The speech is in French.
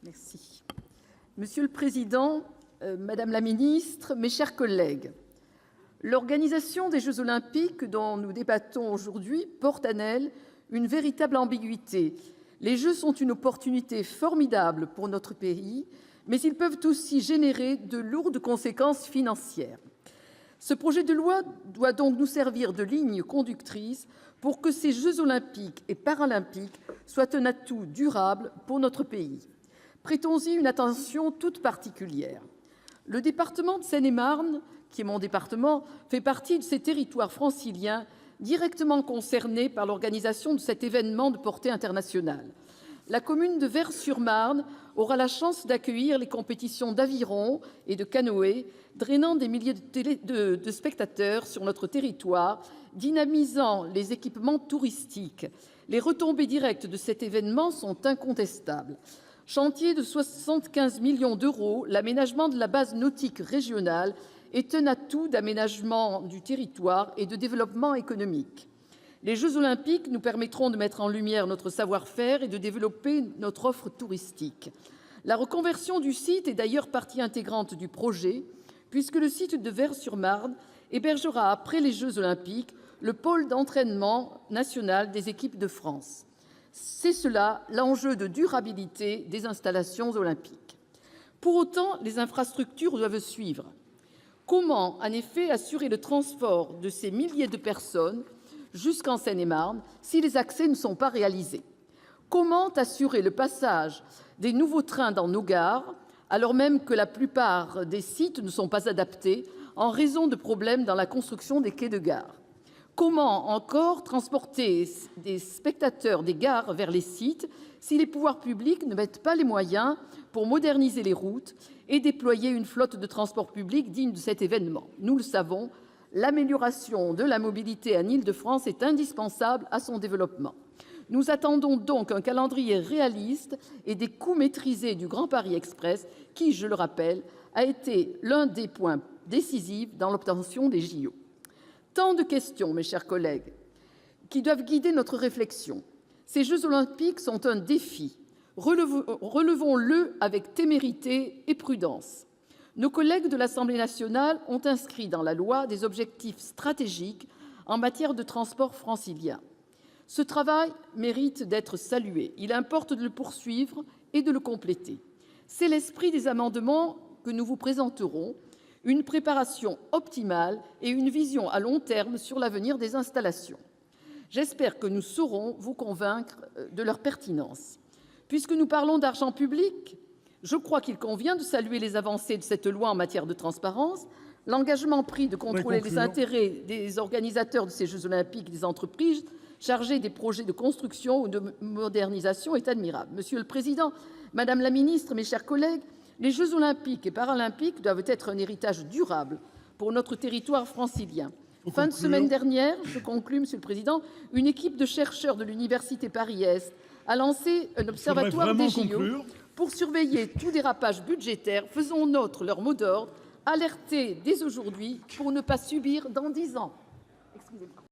Merci. Monsieur le président, madame la ministre, mes chers collègues, l'organisation des jeux Olympiques dont nous débattons aujourd'hui porte en elle une véritable ambiguïté. Les Jeux sont une opportunité formidable pour notre pays, mais ils peuvent aussi générer de lourdes conséquences financières. Ce projet de loi doit donc nous servir de ligne conductrice pour que ces Jeux olympiques et paralympiques soient un atout durable pour notre pays. Prêtons-y une attention toute particulière. Le département de Seine-et-Marne, qui est mon département, fait partie de ces territoires franciliens directement concernés par l'organisation de cet événement de portée internationale. La commune de Vaires-sur-Marne aura la chance d'accueillir les compétitions d'aviron et de canoë, drainant des milliers de spectateurs sur notre territoire, dynamisant les équipements touristiques. Les retombées directes de cet événement sont incontestables. Chantier de 75 millions d'euros, l'aménagement de la base nautique régionale est un atout d'aménagement du territoire et de développement économique. Les Jeux olympiques nous permettront de mettre en lumière notre savoir-faire et de développer notre offre touristique. La reconversion du site est d'ailleurs partie intégrante du projet, puisque le site de Vaires-sur-Marne hébergera, après les Jeux olympiques, le pôle d'entraînement national des équipes de France. C'est cela l'enjeu de durabilité des installations olympiques. Pour autant, les infrastructures doivent suivre. Comment, en effet, assurer le transport de ces milliers de personnes jusqu'en Seine-et-Marne si les accès ne sont pas réalisés? Comment assurer le passage des nouveaux trains dans nos gares, alors même que la plupart des sites ne sont pas adaptés en raison de problèmes dans la construction des quais de gare? Comment encore transporter des spectateurs des gares vers les sites si les pouvoirs publics ne mettent pas les moyens pour moderniser les routes et déployer une flotte de transport public digne de cet événement? Nous le savons, l'amélioration de la mobilité en Île-de-France est indispensable à son développement. Nous attendons donc un calendrier réaliste et des coûts maîtrisés du Grand Paris Express qui, je le rappelle, a été l'un des points décisifs dans l'obtention des JO. Tant de questions, mes chers collègues, qui doivent guider notre réflexion. Ces Jeux olympiques sont un défi. Relevons-le avec témérité et prudence. Nos collègues de l'Assemblée nationale ont inscrit dans la loi des objectifs stratégiques en matière de transport francilien. Ce travail mérite d'être salué. Il importe de le poursuivre et de le compléter. C'est l'esprit des amendements que nous vous présenterons, une préparation optimale et une vision à long terme sur l'avenir des installations. J'espère que nous saurons vous convaincre de leur pertinence. Puisque nous parlons d'argent public, je crois qu'il convient de saluer les avancées de cette loi en matière de transparence, l'engagement pris de contrôler les intérêts des organisateurs de ces Jeux olympiques et des entreprises chargées des projets de construction ou de modernisation est admirable. Monsieur le président, madame la ministre, mes chers collègues, les Jeux olympiques et paralympiques doivent être un héritage durable pour notre territoire francilien. Fin de semaine dernière, je conclus, Monsieur le Président, une équipe de chercheurs de l'Université Paris-Est a lancé un observatoire des JO pour surveiller tout dérapage budgétaire. Faisons nôtre leur mot d'ordre, alerter dès aujourd'hui pour ne pas subir dans 10 ans. Excusez-moi.